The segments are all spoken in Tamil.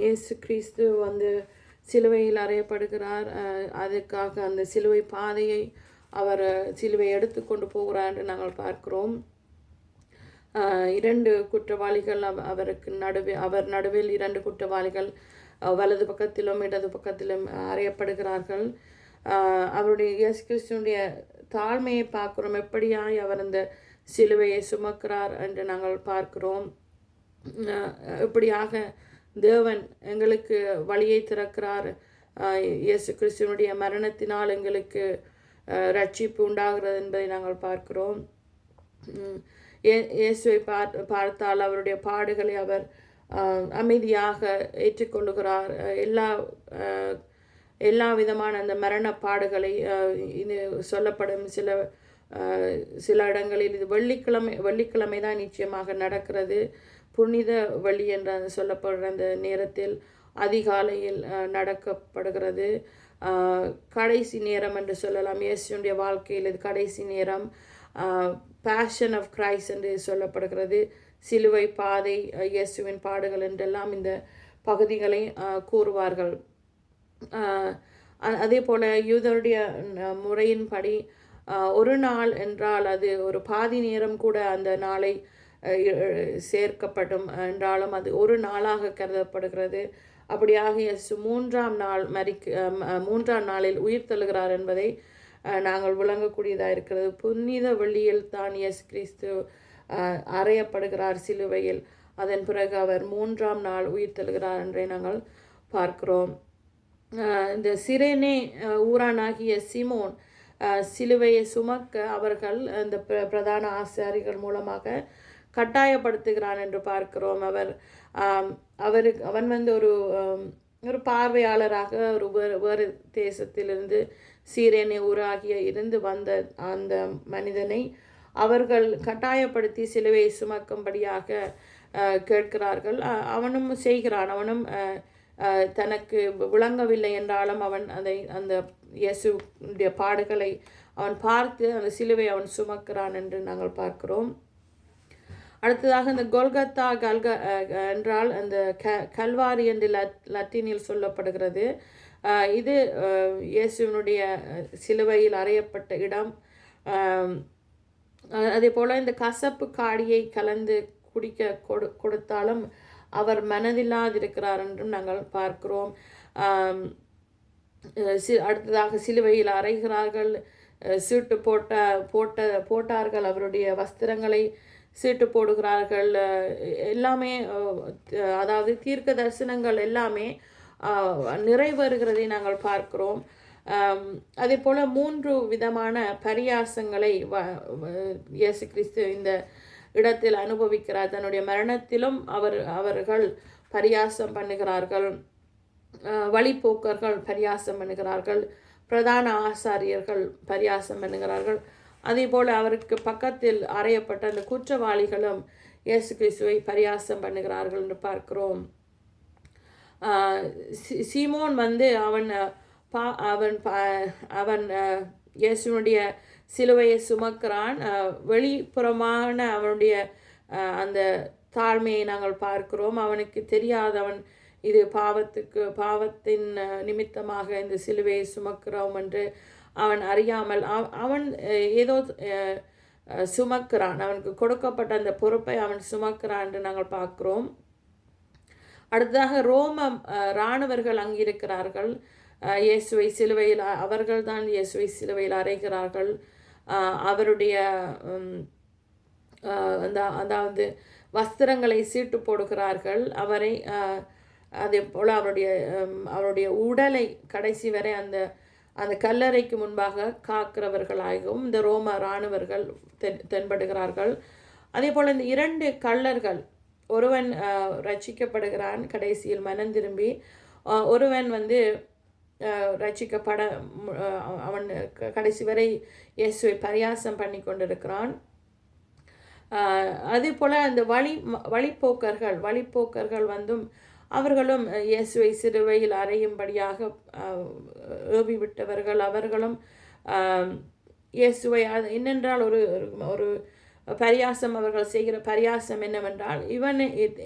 இயேசு கிறிஸ்து வந்து சிலுவையில் அறையப்படுகிறார். அதுக்காக அந்த சிலுவை பாதையை அவர் சிலுவை எடுத்துக்கொண்டு போகிறார் என்று நாங்கள் பார்க்கிறோம். 2 குற்றவாளிகள் அவர் நடுவில் 2 குற்றவாளிகள் வலது பக்கத்திலும் இடது பக்கத்திலும் அறையப்படுகிறார்கள். அவருடைய இயேசு கிறிஸ்துவனுடைய தாழ்மையை பார்க்கிறோம். எப்படியாய் அவர் அந்த சிலுவையை சுமக்கிறார் என்று நாங்கள் பார்க்கிறோம். இப்படியாக தேவன் எங்களுக்கு வழியை திறக்கிறார். இயேசு கிறிஸ்துவனுடைய மரணத்தினால் எங்களுக்கு ரட்சிப்பு உண்டாகிறது என்பதை நாங்கள் பார்க்கிறோம். இயேசுவை பார்த்தால் அவருடைய பாடுகளை அவர் அமைதியாக ஏற்றுக்கொள்ளுகிறார். எல்லா விதமான அந்த மரண பாடுகளை இது சொல்லப்படும் சில இடங்களில் இது வெள்ளிக்கிழமை தான் நிச்சயமாக நடக்கிறது. புனித வெள்ளி என்று சொல்லப்படுற அந்த நேரத்தில் அதிகாலையில் நடக்கப்படுகிறது. கடைசி நேரம் என்று சொல்லலாம். இயேசுடைய வாழ்க்கையில் இது கடைசி நேரம். பேஷன் ஆஃப் கிரைஸ்ட் என்று சொல்லப்படுகிறது. சிலுவை பாதை, இயேசுவின் பாடுகள் என்றெல்லாம் இந்த பகுதிகளை கூறுவார்கள். அதே போல் யூதருடைய முறையின்படி ஒரு நாள் என்றால் அது ஒரு பாதி நேரம் கூட அந்த நாளை சேர்க்கப்படும் என்றாலும் அது ஒரு நாளாக கருதப்படுகிறது. அப்படியாக இயேசு 3ஆம் நாளில் உயிர் தழுகிறார் என்பதை நாங்கள் விளங்கக்கூடியதாக இருக்கிறது. புனித வெள்ளியில் தான் இயேசு கிறிஸ்து அறையப்படுகிறார் சிலுவையில். அதன் பிறகு அவர் 3ஆம் நாள் உயிர் தழுகிறார் என்றே நாங்கள் பார்க்கிறோம். இந்த சிரேனே ஊரானாகிய சீமோன் சிலுவையை சுமக்க அவர்கள் இந்த பிரதான ஆசாரிகள் மூலமாக கட்டாயப்படுத்துகிறான் என்று பார்க்கிறோம். அவன் வந்து ஒரு பார்வையாளராக வேறு தேசத்திலிருந்து சீரேனே ஊராகிய இருந்து வந்த அந்த மனிதனை அவர்கள் கட்டாயப்படுத்தி சிலுவையை சுமக்கும்படியாக கேட்கிறார்கள். அவனும் செய்கிறான். அவனும் தனக்கு விளங்கவில்லை என்றாலும் அவன் அந்த இயேசுடைய பாடுகளை அவன் பார்த்து அந்த சிலுவை அவன் சுமக்கிறான் என்று நாங்கள் பார்க்கிறோம். அடுத்ததாக இந்த கொல்கத்தா என்றால் அந்த கல்வாரி என்று லத்தீனில் சொல்லப்படுகிறது. இது இயேசுவினுடைய சிலுவையில் அறையப்பட்ட இடம். அதே போல் இந்த கசப்பு காடியை கலந்து குடிக்க கொடுத்தாலும் அவர் மனதில்லாதிருக்கிறார் என்றும் நாங்கள் பார்க்கிறோம். அடுத்ததாக சிலுவையில் அறைகிறார்கள். சீட்டு போட்டார்கள். அவருடைய வஸ்திரங்களை சீட்டு போடுகிறார்கள். எல்லாமே அதாவது தீர்க்க தரிசனங்கள் எல்லாமே நிறைவேறுகிறதை நாங்கள் பார்க்கிறோம். அதே போல் 3 விதமான பரியாசங்களை இயேசு கிறிஸ்து இந்த இடத்தில் அனுபவிக்கிறார். தன்னுடைய மரணத்திலும் அவர்கள் பரியாசம் பண்ணுகிறார்கள். வழிப்போக்கர்கள் பரியாசம் பண்ணுகிறார்கள். பிரதான ஆசாரியர்கள் பரியாசம் பண்ணுகிறார்கள். அதே போல் அவருக்கு பக்கத்தில் அறையப்பட்ட அந்த குற்றவாளிகளும் இயேசு கிறிஸ்துவை பரியாசம் பண்ணுகிறார்கள் என்று பார்க்கிறோம். சீமோன் வந்து அவன் இயேசுனுடைய சிலுவையை சுமக்கிறான். வெளிப்புறமான அவனுடைய அந்த தாழ்மையை நாங்கள் பார்க்கிறோம். அவனுக்கு தெரியாதவன் இது பாவத்தின் நிமித்தமாக இந்த சிலுவையை சுமக்கிறோம் என்று அவன் அறியாமல் அவன் ஏதோ சுமக்கிறான். அவனுக்கு கொடுக்கப்பட்ட அந்த பொறுப்பை அவன் சுமக்கிறான் என்று நாங்கள் பார்க்கிறோம். அடுத்ததாக ரோம இராணுவர்கள் அங்கிருக்கிறார்கள். இயேசுவை சிலுவையில் அவர்கள்தான் இயேசுவை சிலுவையில் அறைகிறார்கள். அவருடைய அதாவது வஸ்திரங்களை சீட்டு போடுகிறார்கள். அவரை அதே போல் அவருடைய உடலை கடைசி வரை அந்த கல்லறைக்கு முன்பாக காக்கிறவர்களாகவும் இந்த ரோம இராணுவர்கள் தென்படுகிறார்கள். அதே போல் இந்த 2 கள்ளர்கள், ஒருவன் ரட்சிக்கப்படுகிறான் கடைசியில் மனம் திரும்பி, ஒருவன் வந்து அவன் கடைசி வரை இயேசுவை பரியாசம் பண்ணி கொண்டிருக்கிறான். அதே போல் அந்த வழிப்போக்கர்கள் வந்தும் அவர்களும் இயேசுவை சிலுவையில் அறையும்படியாக ஏவி விட்டவர்கள். அவர்களும் இயேசுவை என்னென்றால் ஒரு பரியாசம் அவர்கள் செய்கிற பரியாசம் என்னவென்றால்,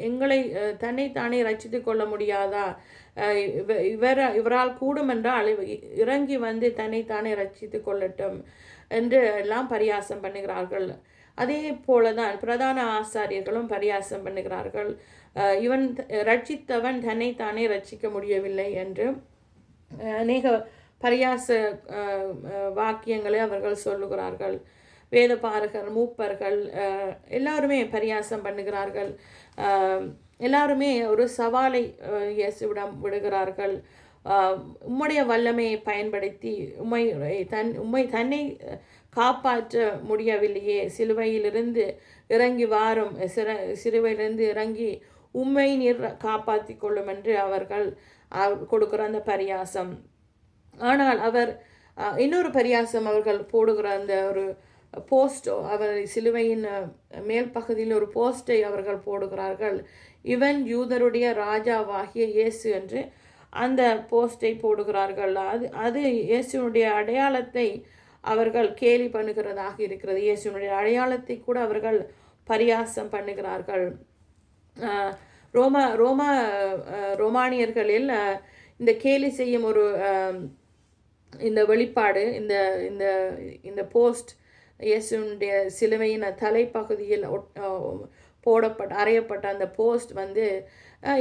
எங்களை தன்னைத்தானே ரட்சித்து கொள்ள முடியாதா, இவரால் கூடும் என்றால் இறங்கி வந்து தன்னைத்தானே ரட்சித்து கொள்ளட்டும் என்று எல்லாம் பரியாசம் பண்ணுகிறார்கள். அதே போலதான் பிரதான ஆசாரியர்களும் பரியாசம் பண்ணுகிறார்கள். இவன் ரட்சித்தவன் தன்னைத்தானே ரட்சிக்க முடியவில்லை என்று அநேக பரியாச வாக்கியங்களை அவர்கள் சொல்லுகிறார்கள். வேதபாரகர், மூப்பர்கள் எல்லாருமே பரியாசம் பண்ணுகிறார்கள். எல்லாருமே ஒரு சவாலை இயேசுவிடம் விடுகிறார்கள். உம்முடைய வல்லமையை பயன்படுத்தி உம்மை தன்னை காப்பாற்ற முடியவில்லையே, சிலுவையிலிருந்து இறங்கி வாரும், சிலுவையிலிருந்து இறங்கி உம்மை நீர் காப்பாற்றி கொள்ளும் என்று அவர்கள் கொடுக்கிற அந்த பரியாசம். ஆனால் அவர் இன்னொரு பரியாசம் அவர்கள் போடுகிற அந்த ஒரு போஸ்ட், அவர் சிலுவையின் மேல் பகுதியில் ஒரு போஸ்டை அவர்கள் போடுகிறார்கள். இவன் யூதருடைய ராஜாவாகிய இயேசு என்று அந்த போஸ்டை போடுகிறார்கள். அது இயேசுனுடைய அடையாளத்தை அவர்கள் கேலி பண்ணுகிறதாக இருக்கிறது. இயேசுனுடைய அடையாளத்தை கூட அவர்கள் பரியாசம் பண்ணுகிறார்கள். ரோமானியர்களில் இந்த கேலி செய்யும் ஒரு இந்த வெளிப்பாடு, இந்த இந்த இந்த போஸ்ட், இயேசுனுடைய சிலுவையின் தலைப்பகுதியில் அறையப்பட்ட அந்த போஸ்ட்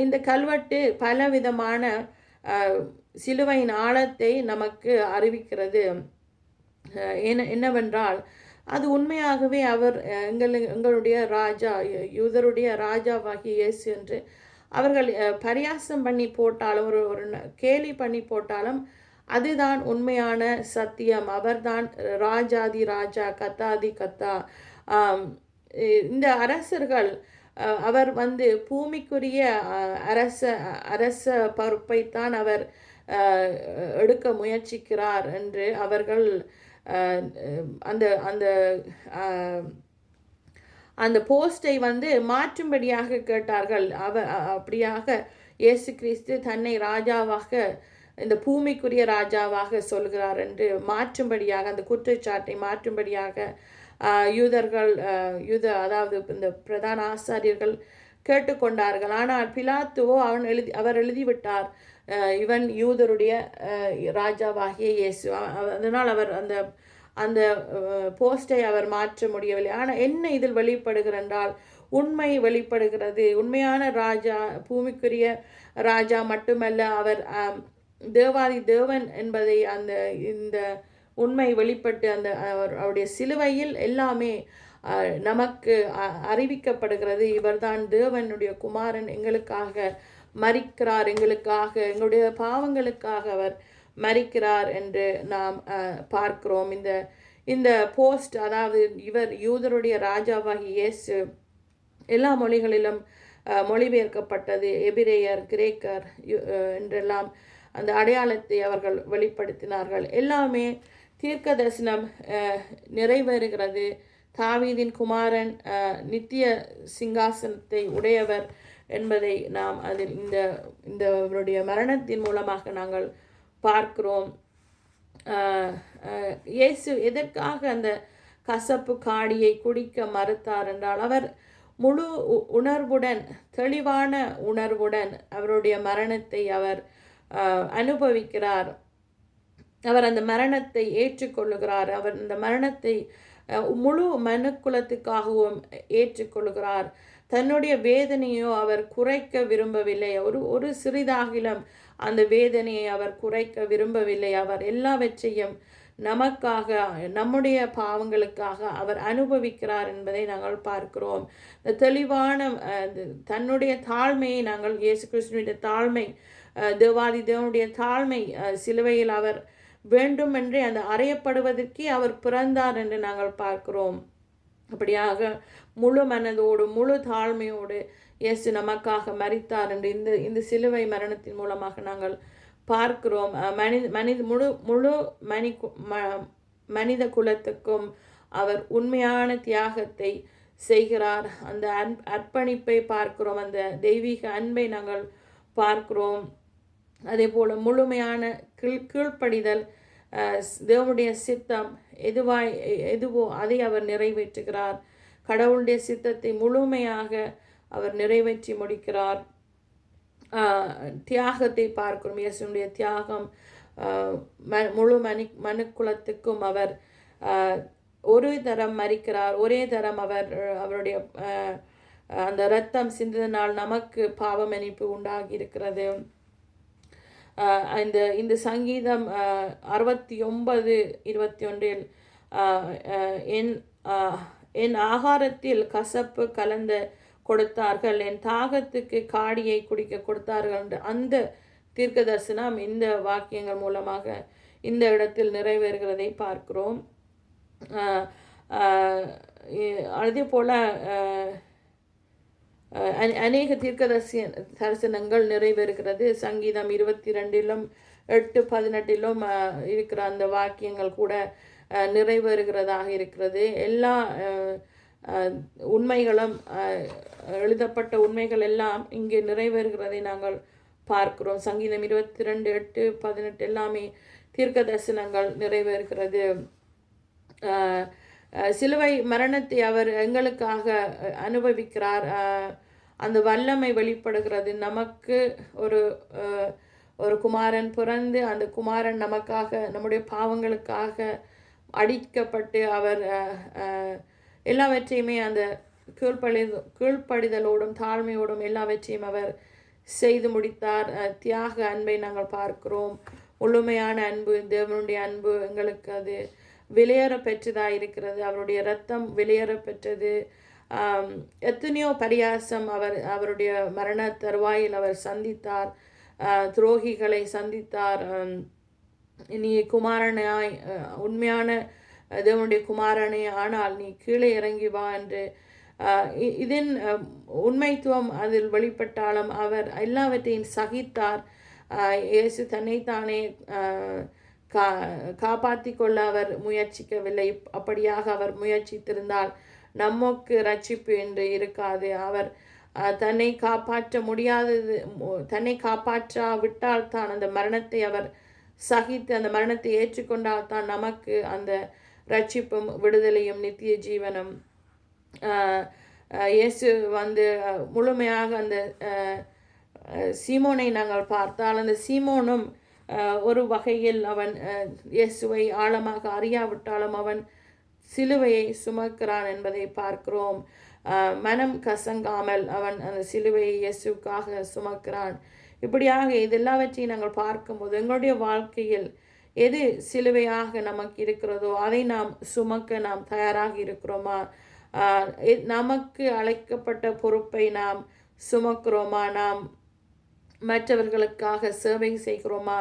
இந்த கல்வெட்டு பலவிதமான சிலுவையின் ஆழத்தை நமக்கு அறிவிக்கிறது. என்னவென்றால் அது உண்மையாகவே அவர் எங்களுடைய ராஜா, யூதருடைய ராஜாவாகிய இயேசு என்று அவர்கள் பரியாசம் பண்ணி போட்டாலும், ஒரு கேலி பண்ணி போட்டாலும் அதுதான் உண்மையான சத்தியம். அவர்தான் ராஜாதி ராஜா, கத்தாதி கத்தா. இந்த அரசர்கள், அவர் பூமிக்குரிய அரச பொறுப்பைத்தான் அவர் எடுக்க முயற்சிக்கிறார் என்று அவர்கள் அந்த அந்த அந்த போஸ்டை மாற்றும்படியாக கேட்டார்கள். அப்படியாக இயேசு கிறிஸ்து தன்னை ராஜாவாக, இந்த பூமிக்குரிய ராஜாவாக சொல்கிறார் என்று மாற்றும்படியாக, அந்த குற்றச்சாட்டை மாற்றும்படியாக அதாவது இந்த பிரதான ஆசாரியர்கள் கேட்டுக்கொண்டார்கள். ஆனால் பிலாத்துவோ அவர் எழுதிவிட்டார், இவன் யூதருடைய ராஜாவாகிய இயேசு. அதனால் அவர் அந்த அந்த போஸ்டை அவர் மாற்ற முடியவில்லை. ஆனால் என்ன இதில் வெளிப்படுகிற என்றால், உண்மை வெளிப்படுகிறது. உண்மையான ராஜா, பூமிக்குரிய ராஜா மட்டுமல்ல, அவர் தேவாதி தேவன் என்பதை இந்த உண்மை வெளிப்பட்டு அவருடைய சிலுவையில் எல்லாமே நமக்கு அறிவிக்கப்படுகிறது. இவர்தான் தேவனுடைய குமாரன், எங்களுக்காக மரிக்கிறார், எங்களுடைய பாவங்களுக்காக அவர் மரிக்கிறார் என்று நாம் பார்க்கிறோம். இந்த போஸ்ட், அதாவது இவர் யூதருடைய ராஜாவாகி இயேசு எல்லா மொழிகளிலும் மொழிபெயர்க்கப்பட்டது. எபிரேயர், கிரேக்கர் என்றெல்லாம் அந்த அடையாளத்தை அவர்கள் வெளிப்படுத்தினார்கள். எல்லாமே தீர்க்க தரிசனம் நிறைவேறுகிறது. தாவீதின் குமாரன் நித்திய சிங்காசனத்தை உடையவர் என்பதை நாம் அதில் இந்த அவருடைய மரணத்தின் மூலமாக நாங்கள் பார்க்கிறோம். இயேசு எதற்காக அந்த கசப்பு காடியை குடிக்க மறுத்தார் என்றால், அவர் முழு உணர்வுடன், தெளிவான உணர்வுடன் அவருடைய மரணத்தை அவர் அனுபவிக்கிறார். அவர் அந்த மரணத்தை ஏற்றுக்கொள்ளுகிறார். அவர் அந்த மரணத்தை முழு மனுக்குலத்துக்காகவும் ஏற்றுக்கொள்கிறார். தன்னுடைய வேதனையோ அவர் குறைக்க விரும்பவில்லை. ஒரு சிறிதாகிலும் அந்த வேதனையை அவர் குறைக்க விரும்பவில்லை. அவர் எல்லாவற்றையும் நமக்காக, நம்முடைய பாவங்களுக்காக அவர் அனுபவிக்கிறார் என்பதை நாங்கள் பார்க்கிறோம். தெளிவான தன்னுடைய தாழ்மையை நாங்கள், இயேசு கிறிஸ்துவினுடைய தாழ்மை, தேவாதி தேவனுடைய தாழ்மை, சிலுவையில் அவர் வேண்டுமென்றே அந்த அறையப்படுவதற்கே அவர் பிறந்தார் என்று நாங்கள் பார்க்கிறோம். அப்படியாக முழு மனதோடு, முழு தாழ்மையோடு இயேசு நமக்காக மரித்தார் என்று இந்த சிலுவை மரணத்தின் மூலமாக நாங்கள் பார்க்கிறோம். முழு மனித குலத்துக்கும் அவர் உண்மையான தியாகத்தை செய்கிறார். அந்த அர்ப்பணிப்பை பார்க்கிறோம். அந்த தெய்வீக அன்பை நாங்கள் பார்க்கிறோம். அதே போல் முழுமையான கீழ்ப்படிதல், தேவனுடைய சித்தம் எதுவோ அதை அவர் நிறைவேற்றுகிறார். கடவுளுடைய சித்தத்தை முழுமையாக அவர் நிறைவேற்றி முடிக்கிறார். தியாகத்தை பார்க்கிறோம். இயேசுடைய தியாகம் முழு மனுக்குலத்துக்கும் அவர் ஒரு தரம் மரிக்கிறார். ஒரே தரம் அவர் அவருடைய அந்த இரத்தம் சிந்தனால் நமக்கு பாவ மன்னிப்பு உண்டாகி இருக்கிறது. இந்த சங்கீதம் 69:21 என் ஆகாரத்தில் கசப்பு கலந்த கொடுத்தார்கள், என் தாகத்துக்கு காடியை குடிக்க கொடுத்தார்கள் என்று அந்த தீர்க்க தரிசனம் இந்த வாக்கியங்கள் மூலமாக இந்த இடத்தில் நிறைவேறுகிறதை பார்க்கிறோம். அதே போல அநேக தீர்க்க தரிசனங்கள் நிறைவேறுகிறது. சங்கீதம் 22 8-18 இருக்கிற அந்த வாக்கியங்கள் கூட நிறைவேறுகிறதாக இருக்கிறது. எல்லா உண்மைகளும் எழுதப்பட்ட உண்மைகள் எல்லாம் இங்கே நிறைவேறுகிறதை நாங்கள் பார்க்கிறோம். சங்கீதம் 22 8-18 எல்லாமே தீர்க்க தரிசனங்கள் நிறைவேறுகிறது. சிலுவை மரணத்தை அவர் எங்களுக்காக அனுபவிக்கிறார். அந்த வல்லமை வெளிப்படுகிறது. நமக்கு ஒரு குமாரன் பிறந்து அந்த குமாரன் நமக்காக நம்முடைய பாவங்களுக்காக அடிக்கப்பட்டு அவர் எல்லாவற்றையுமே அந்த கீழ்ப்படிதலோடும் தாழ்மையோடும் எல்லாவற்றையும் அவர் செய்து முடித்தார். தியாக அன்பை நாங்கள் பார்க்கிறோம். முழுமையான அன்பு, தேவனுடைய அன்பு எங்களுக்கு அது வெளியேற பெற்றதாக இருக்கிறது. அவருடைய இரத்தம் வெளியேற பெற்றது. எத்தனையோ பரியாசம் அவருடைய மரண தருவாயில் அவர் சந்தித்தார். துரோகிகளை சந்தித்தார். நீ குமாரனாய் உண்மையான தேவனுடைய குமாரனே ஆனால் நீ கீழே இறங்கி வா என்று இதன் உண்மைத்துவம் அதில் வெளிப்பட்டாலும் அவர் எல்லாவற்றையும் சகித்தார். இயேசு தன்னைத்தானே காப்பாற்றி கொள்ள அவர் முயற்சிக்கவில்லை. அப்படியாக அவர் முயற்சித்திருந்தால் நமக்கு ரட்சிப்பு என்று இருக்காது. அவர் தன்னை காப்பாற்ற முடியாதது, தன்னை காப்பாற்றாவிட்டால் தான் அந்த மரணத்தை அவர் சகித்து அந்த மரணத்தை ஏற்றுக்கொண்டால் தான் நமக்கு அந்த ரட்சிப்பும் விடுதலையும் நித்திய ஜீவனும். இயேசு முழுமையாக அந்த சீமோனை நாங்கள் பார்த்தால் அந்த சீமோனும் ஒரு வகையில் அவன் இயேசுவை ஆழமாக அறியாவிட்டாலும் அவன் சிலுவையை சுமக்கிறான் என்பதை பார்க்கிறோம். மனம் கசங்காமல் அவன் அந்த சிலுவையை இயேசுக்காக சுமக்கிறான். இப்படியாக இதெல்லாவற்றையும் நாங்கள் பார்க்கும்போது எங்களுடைய வாழ்க்கையில் எது சிலுவையாக நமக்கு இருக்கிறதோ அதை நாம் சுமக்க நாம் தயாராக இருக்கிறோமா? நமக்கு அழைக்கப்பட்ட பொறுப்பை நாம் சுமக்கிறோமா? நாம் மற்றவர்களுக்காக சேவை செய்கிறோமா?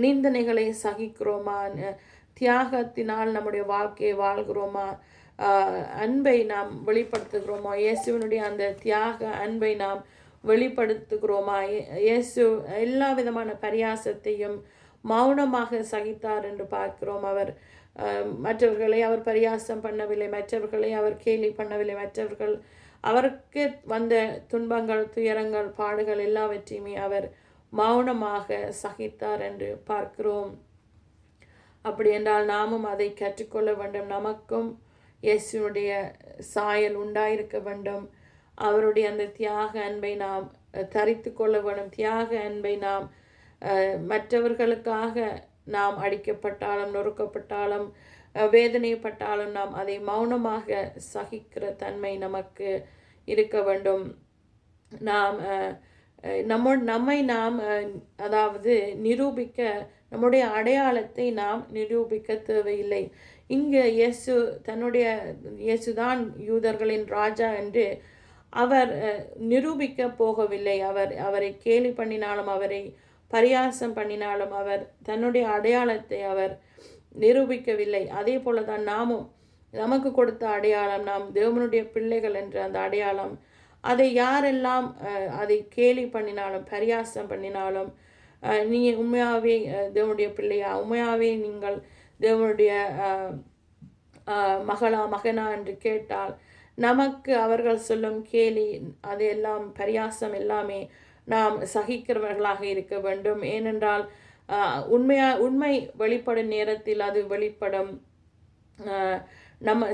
நிந்தனைகளை சகிக்கிறோமா? தியாகத்தினால் நம்முடைய வாழ்க்கையை வாழ்கிறோமா? அன்பை நாம் வெளிப்படுத்துகிறோமா? இயேசுவினுடைய அந்த தியாக அன்பை நாம் வெளிப்படுத்துகிறோமா? இயேசு எல்லா விதமான பரியாசத்தையும் மௌனமாக சகித்தார் என்று பார்க்கிறோம். அவர் மற்றவர்களை அவர் பரியாசம் பண்ணவில்லை, மற்றவர்களை அவர் கேலி பண்ணவில்லை, மற்றவர்கள் அவருக்கு வந்த துன்பங்கள், துயரங்கள், பாடுகள் எல்லாவற்றையுமே அவர் மௌனமாக சகித்தார் என்று பார்க்கிறோம். அப்படி என்றால் நாமும் அதை கற்றுக்கொள்ள வேண்டும். நமக்கும் இயேசுனுடைய சாயல் உண்டாயிருக்க வேண்டும். அவருடைய அந்த தியாக அன்பை நாம் தரித்து கொள்ள வேண்டும். தியாக அன்பை நாம் மற்றவர்களுக்காக நாம் அடிக்கப்பட்டாலும் நொறுக்கப்பட்டாலும் வேதனைப்பட்டாலும் நாம் அதை மௌனமாக சகிக்கிற தன்மை நமக்கு இருக்க வேண்டும். நாம் நம்மை நாம் அதாவது நிரூபிக்க, நம்முடைய அடையாளத்தை நாம் நிரூபிக்க தேவையில்லை. இங்கு இயேசுதான் யூதர்களின் ராஜா என்று அவர் நிரூபிக்க போகவில்லை. அவரை கேலி பண்ணினாலும் அவரை பரியாசம் பண்ணினாலும் அவர் தன்னுடைய அடையாளத்தை அவர் நிரூபிக்கவில்லை. அதே போல தான் நாமும் நமக்கு கொடுத்த அடையாளம், நாம் தேவனுடைய பிள்ளைகள் என்ற அந்த அடையாளம், அதை யாரெல்லாம் அதை கேலி பண்ணினாலும் பரியாசம் பண்ணினாலும் நீ உண்மையாகவே தேவனுடைய பிள்ளையா, உண்மையாகவே நீங்கள் தேவனுடைய மகனா என்று கேட்டால் நமக்கு அவர்கள் சொல்லும் கேலி அதையெல்லாம் பரியாசம் எல்லாமே நாம் சகிக்கிறவர்களாக இருக்க வேண்டும். ஏனென்றால் உண்மை வெளிப்படும் நேரத்தில் அது வெளிப்படும்.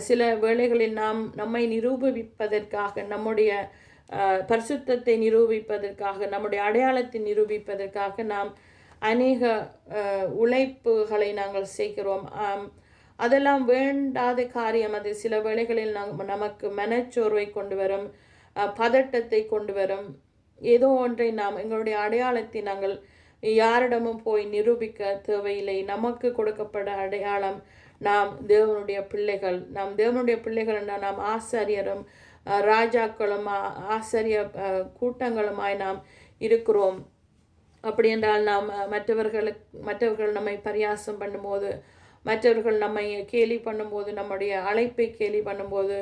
சில வேளைகளில் நம்மை நிரூபிப்பதற்காக, நம்முடைய பரிசுத்தத்தை நிரூபிப்பதற்காக, நம்முடைய அடையாளத்தை நிரூபிப்பதற்காக நாம் அநேக உழைப்புகளை நாங்கள் செய்கிறோம். அதெல்லாம் வேண்டாத காரியம். அது சில வேளைகளில் நமக்கு மனச்சோர்வை கொண்டு வரும், பதட்டத்தை கொண்டு வரும். ஏதோ ஒன்றை எங்களுடைய அடையாளத்தை நாங்கள் யாரிடமும் போய் நிரூபிக்க தேவையில்லை. நமக்கு கொடுக்கப்பட்ட அடையாளம் நாம் தேவனுடைய பிள்ளைகள். நாம் தேவனுடைய பிள்ளைகள் என்றால் நாம் ஆசாரியரும் ராஜாக்களும் ஆசாரிய கூட்டங்களுமாய் நாம் இருக்கிறோம். அப்படி என்றால் நாம் மற்றவர்கள் நம்மை பரியாசம் பண்ணும்போது, மற்றவர்கள் நம்மை கேலி பண்ணும்போது, நம்முடைய அழைப்பை கேலி பண்ணும்போது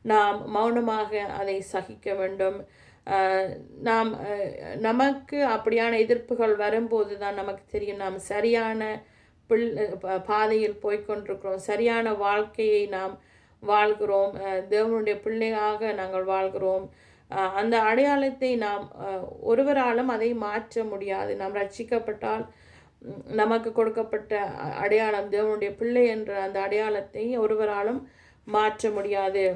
நாம் மௌனமாக அதை சகிக்க வேண்டும். நமக்கு அப்படியான எதிர்ப்புகள் வரும்போது தான் நமக்கு தெரியும் நாம் சரியான பாதையில் போய்கொண்டிருக்கிறோம், சரியான வாழ்க்கையை நாம் வாழ்கிறோம், தேவனுடைய பிள்ளையாக நாங்கள் வாழ்கிறோம். அந்த அடையாளத்தை நாம் ஒருவராலும் அதை மாற்ற முடியாது. நாம் ரட்சிக்கப்பட்டால் நமக்கு கொடுக்கப்பட்ட அடையாளம் தேவனுடைய பிள்ளை என்ற அந்த அடையாளத்தை ஒருவராலும் மாற்ற முடியாது.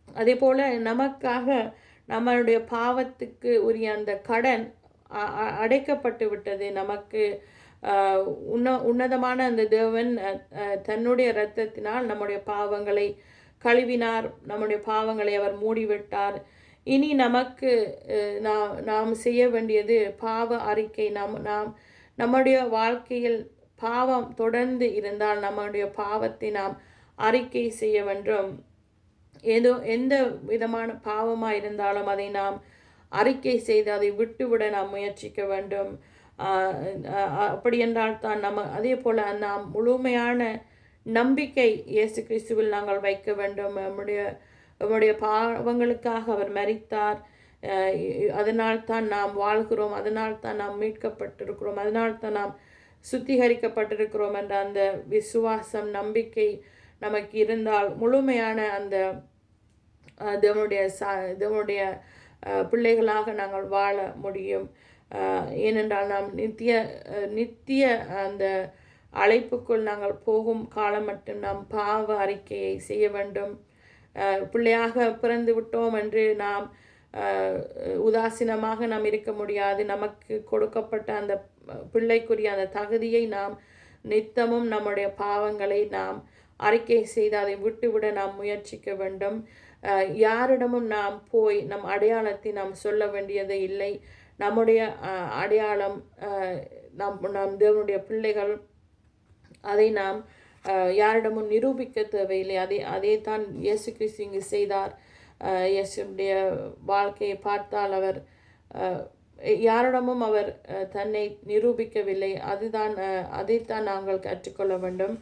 அதே போல் நமக்காக நம்மளுடைய பாவத்துக்கு உரிய அந்த கடன் அடைக்கப்பட்டு விட்டது. நமக்கு உன்னதமான அந்த தேவன் தன்னுடைய இரத்தத்தினால் நம்முடைய பாவங்களை கழுவினார், நம்முடைய பாவங்களை அவர் மூடிவிட்டார். இனி நமக்கு நாம் செய்ய வேண்டியது பாவ அறிக்கை. நம்முடைய வாழ்க்கையில் பாவம் தொடர்ந்து இருந்தால் நம்முடைய பாவத்தை நாம் அறிக்கை செய்ய வேண்டும். எந்த விதமான பாவமாக இருந்தாலும் அதை நாம் அறிக்கை செய்து அதை விட்டுவிட நாம் முயற்சிக்க வேண்டும். அப்படி என்றால் தான் அதே போல் நாம் முழுமையான நம்பிக்கை இயேசு கிறிஸ்துவில் நாங்கள் வைக்க வேண்டும். நம்முடைய பாவங்களுக்காக அவர் மரித்தார், அதனால் தான் நாம் வாழ்கிறோம், அதனால் தான் நாம் மீட்கப்பட்டிருக்கிறோம், அதனால் தான் நாம் சுத்திகரிக்கப்பட்டிருக்கிறோம் என்ற அந்த விசுவாசம், நம்பிக்கை நமக்கு இருந்தால் முழுமையான அந்த தேவனுடைய பிள்ளைகளாக நாங்கள் வாழ முடியும். ஏனென்றால் நாம் நித்திய அந்த அழைப்புக்குள் நாங்கள் போகும் காலம் மட்டும் நாம் பாவ அறிக்கையை செய்ய வேண்டும். பிள்ளையாக பிறந்து விட்டோம் என்று நாம் உதாசீனமாக நாம் இருக்க முடியாது. நமக்கு கொடுக்கப்பட்ட அந்த பிள்ளைக்குரிய அந்த தகுதியை நாம் நித்தமும் நம்முடைய பாவங்களை நாம் அறிக்கை செய்து அதை விட்டுவிட நாம் முயற்சிக்க வேண்டும். யாரிடமும் நாம் போய் நம் அடையாளத்தை நாம் சொல்ல வேண்டியது இல்லை. நம்முடைய அடையாளம் நாம் தேவனுடைய பிள்ளைகள், அதை நாம் யாரிடமும் நிரூபிக்க தேவையில்லை. அதே தான் இயேசு கிறிஸ்து இங்கு செய்தார். இயேசுடைய வாழ்க்கையை பார்த்தால் அவர் யாரிடமும் அவர் தன்னை நிரூபிக்கவில்லை. அதைத்தான் நாங்கள் கற்றுக்கொள்ள வேண்டும்.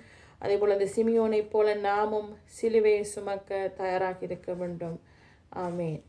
அதே போல் அந்த சிமியோனை போல நாமும் சிலுவையை சுமக்க தயாராக இருக்க வேண்டும். ஆமென்.